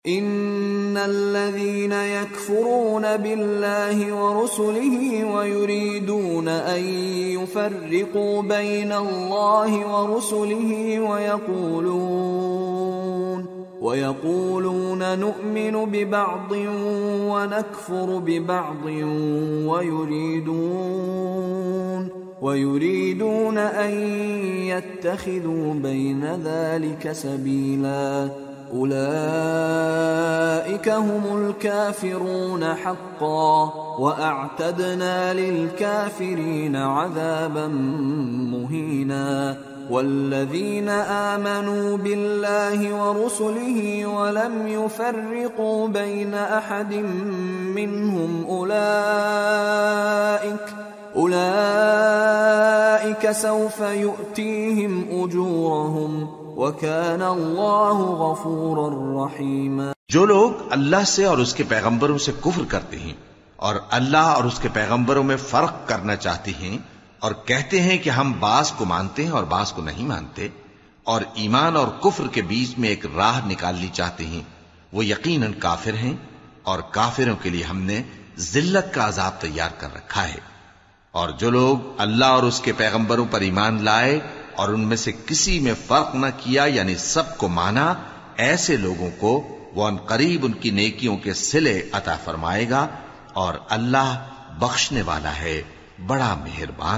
इन्नल्लज़ीन यकफ़ुरून बिल्लाहि व रुसुलिहि व युरीदून अन युफ़र्रिक़ू बैनल्लाहि व रुसुलिहि व यक़ूलून नु'मिनु बिबअज़िन व नकफ़ुरु बिबअज़िन व युरीदून अन यत्तख़िज़ू बैन ज़ालिक सबीला उलाइक हुमुल काफ़िरून हक़्क़न व अअतदना लिलकाफ़िरीन अज़ाबन मुहीना। वल्लज़ीन आमनू बिल्लाहि व रुसुलिहि व लम युफ़र्रिक़ू बैन अहदिन मिनहुम उलाइक सौफ़ युअतीहिम उजूरहुम व कान अल्लाहु गफ़ूरर रहीमा। जो लोग अल्लाह से और उसके पैगंबरों से कुफ्र करते हैं और अल्लाह और उसके पैगंबरों में फर्क करना चाहते हैं और कहते हैं कि हम बास को मानते हैं और बास को नहीं मानते, और ईमान और कुफ्र के बीच में एक राह निकालनी चाहते हैं, वो यकीनन काफिर हैं और काफिरों के लिए हमने जिल्लत का अजाब तैयार कर रखा है। और जो लोग अल्लाह और उसके पैगंबरों पर ईमान लाए और उनमें से किसी में फर्क न किया, यानी सबको माना, ऐसे लोगों को वो अनकरीब उनकी नेकियों के सिले अता फरमाएगा और अल्लाह बख्शने वाला है, बड़ा मेहरबान।